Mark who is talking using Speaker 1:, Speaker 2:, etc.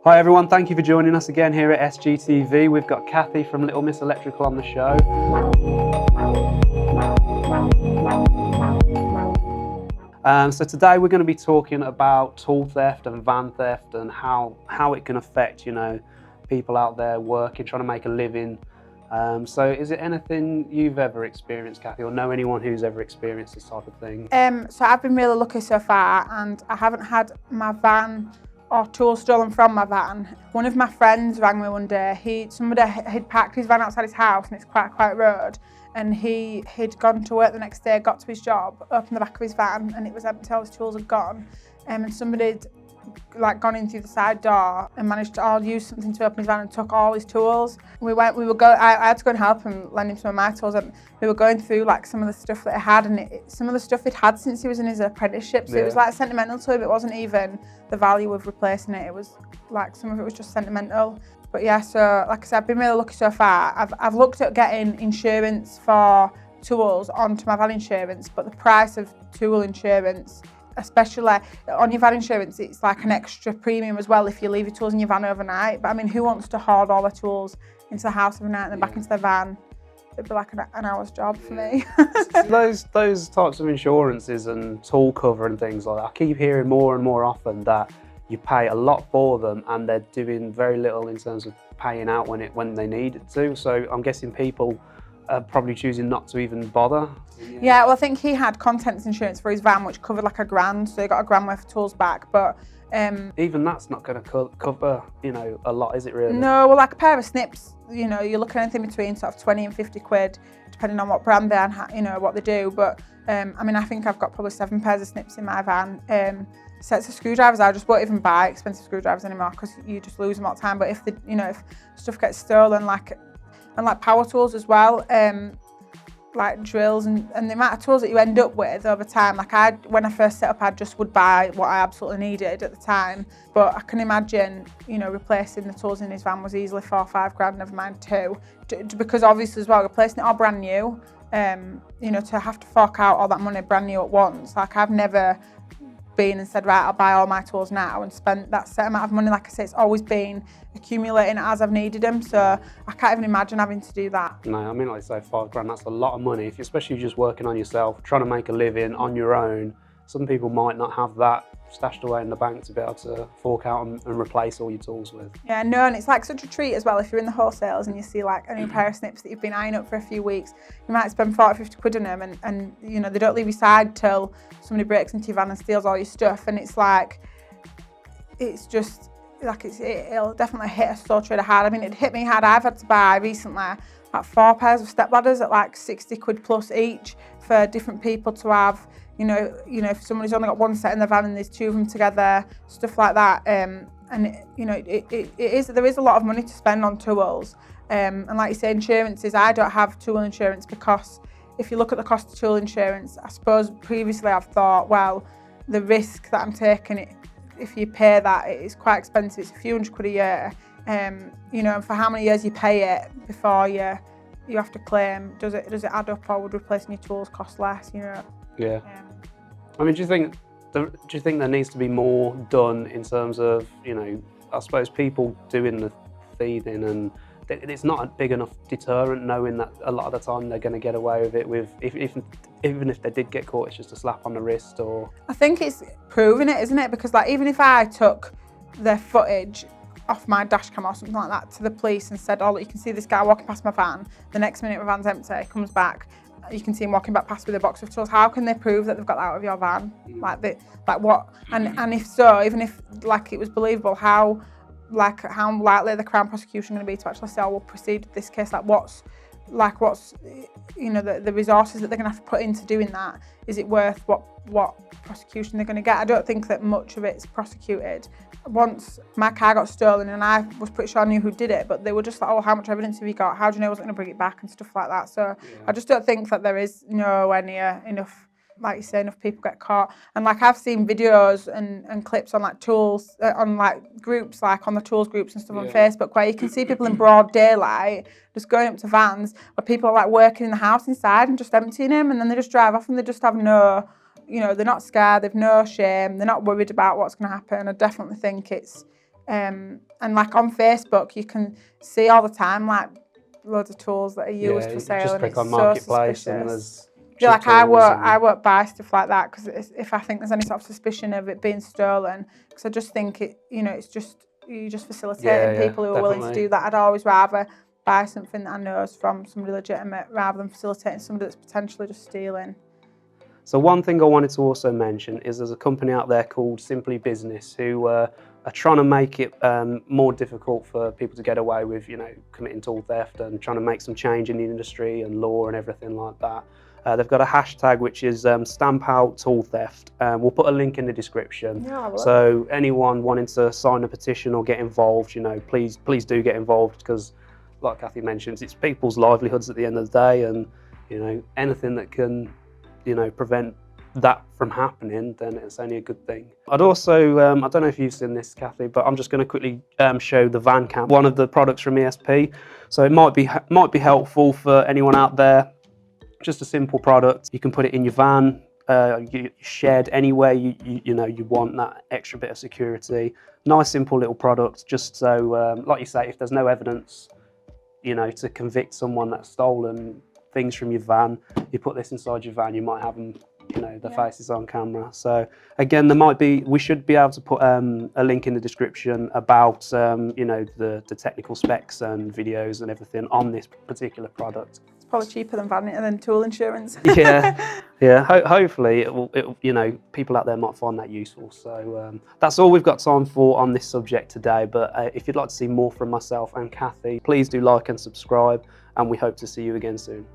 Speaker 1: Hi everyone, thank you for joining us again here at SGTV. We've got Cathy from Little Miss Electrical on the show. So today we're going to be talking about tool theft and van theft and how it can affect, people out there working, trying to make a living. So is it anything you've ever experienced, Cathy, or know anyone who's ever experienced this type of thing?
Speaker 2: So I've been really lucky so far, and I haven't had my van or tools stolen from my van. One of my friends rang me one day. Somebody had parked his van outside his house, and it's quite a quiet road, and he'd gone to work the next day, got to his job, opened the back of his van, and it was empty, all his tools had gone. And somebody'd gone in through the side door and managed to use something to open his van and took all his tools. I had to go and help him, lend him some of my tools, and we were going through some of the stuff that he had, and some of the stuff he'd had since he was in his apprenticeship, so it was sentimental to him. It wasn't even the value of replacing it, it was some of it was just sentimental. But yeah, so like I said, I've been really lucky so far. I've looked at getting insurance for tools onto my van insurance, but the price of tool insurance, especially on your van insurance, it's like an extra premium as well if you leave your tools in your van overnight. But I mean, who wants to hoard all their tools into the house overnight and then back into their van? It'd be like an hour's job for me.
Speaker 1: Those types of insurances and tool cover and things like that, I keep hearing more and more often that you pay a lot for them and they're doing very little in terms of paying out when they need it to. So I'm guessing people are probably choosing not to even bother.
Speaker 2: Yeah, well, I think he had contents insurance for his van, which covered like $1,000, so he got $1,000 worth of tools back. But
Speaker 1: even that's not going to cover, a lot, is it really?
Speaker 2: No, well, like a pair of snips, you're looking at anything between sort of 20 and 50 quid, depending on what brand they are and what they do. But I mean, I think I've got probably 7 pairs of snips in my van. Sets of screwdrivers, I just won't even buy expensive screwdrivers anymore because you just lose them all the time. But if if stuff gets stolen, and like power tools as well, like drills and the amount of tools that you end up with over time. When I first set up, I just would buy what I absolutely needed at the time. But I can imagine, replacing the tools in his van was easily 4 or 5 grand, never mind 2. Because obviously as well, replacing it all brand new, to have to fork out all that money brand new at once. I've never been and said, right, I'll buy all my tools now and spend that set amount of money. Like I say, it's always been accumulating as I've needed them, so I can't even imagine having to do that.
Speaker 1: No, I mean, like I say, 5 grand, that's a lot of money. Especially if you're just working on yourself, trying to make a living on your own. Some people might not have that stashed away in the bank to be able to fork out and replace all your tools with.
Speaker 2: Yeah, no, and it's like such a treat as well if you're in the wholesales and you see like a new pair of snips that you've been eyeing up for a few weeks. You might spend 40, 50 quid on them and they don't leave your side till somebody breaks into your van and steals all your stuff, and it'll definitely hit us so trade hard. I mean, it hit me hard. I've had to buy recently like 4 pairs of step ladders at like 60 quid plus each for different people to have. If somebody's only got 1 set in the van and there's 2 of them together, stuff like that. There is a lot of money to spend on tools. And like you say, insurances, I don't have tool insurance because if you look at the cost of tool insurance, I suppose previously I've thought, well, the risk that I'm taking, if you pay that, it is quite expensive. It's a few hundred quid a year. And for how many years you pay it before you have to claim, does it add up, or would replacing your tools cost less?
Speaker 1: Yeah. I mean, do you think there needs to be more done in terms of, I suppose people doing the thieving, and it's not a big enough deterrent knowing that a lot of the time they're going to get away with it even if they did get caught, it's just a slap on the wrist? Or
Speaker 2: I think it's proving it, isn't it? Because even if I took the footage off my dash cam or something like that to the police and said, oh, look, you can see this guy walking past my van, the next minute my van's empty, comes back, you can see him walking back past with a box of tools. How can they prove that they've got that out of your van? What? And if so, even if it was believable, how likely the Crown prosecution going to be to actually say, oh, we'll proceed with this case? What's the resources that they're going to have to put into doing that? Is it worth what prosecution they're going to get? I don't think that much of it's prosecuted. Once my car got stolen, and I was pretty sure I knew who did it, but they were just like, oh, how much evidence have you got? How do you know I wasn't going to bring it back, and stuff like that. So yeah. I just don't think that there is nowhere near enough, like you say, enough people get caught. And I've seen videos and clips on tools, on groups, on the tools groups and stuff on Facebook, where you can see people in broad daylight just going up to vans where people are working in the house inside and just emptying them, and then they just drive off and they just have no, they're not scared, they've no shame, they're not worried about what's going to happen. I definitely think it's And like on Facebook, you can see all the time like loads of tools that are used for sale,
Speaker 1: just
Speaker 2: and
Speaker 1: click
Speaker 2: it's
Speaker 1: on
Speaker 2: so
Speaker 1: Marketplace
Speaker 2: suspicious.
Speaker 1: and there's
Speaker 2: Yeah, like
Speaker 1: cheap tools
Speaker 2: I won't buy stuff like that because if I think there's any sort of suspicion of it being stolen, because I just think it's just you're just facilitating people who are willing to do that. I'd always rather buy something that I know is from somebody legitimate rather than facilitating somebody that's potentially just stealing.
Speaker 1: So one thing I wanted to also mention is there's a company out there called Simply Business who are trying to make it more difficult for people to get away with, committing tool theft and trying to make some change in the industry and law and everything like that. They've got a hashtag which is stamp out tool theft. We'll put a link in the description.
Speaker 2: Yeah,
Speaker 1: so anyone wanting to sign a petition or get involved, please do get involved, because like Cathy mentions, it's people's livelihoods at the end of the day, and anything that can prevent that from happening, then it's only a good thing. I'd also, I don't know if you've seen this, Cathy, but I'm just going to quickly show the VANCAM, one of the products from ESP. So it might be helpful for anyone out there. Just a simple product. You can put it in your van, your shed, anywhere you want that extra bit of security. Nice, simple little product, just so, like you say, if there's no evidence, to convict someone that's stolen things from your van, you put this inside your van, you might have them, the faces on camera. So again, we should be able to put a link in the description about the technical specs and videos and everything on this particular product.
Speaker 2: It's probably cheaper than tool insurance.
Speaker 1: yeah. Hopefully, it will. People out there might find that useful. So that's all we've got time for on this subject today. But if you'd like to see more from myself and Cathy, please do like and subscribe, and we hope to see you again soon.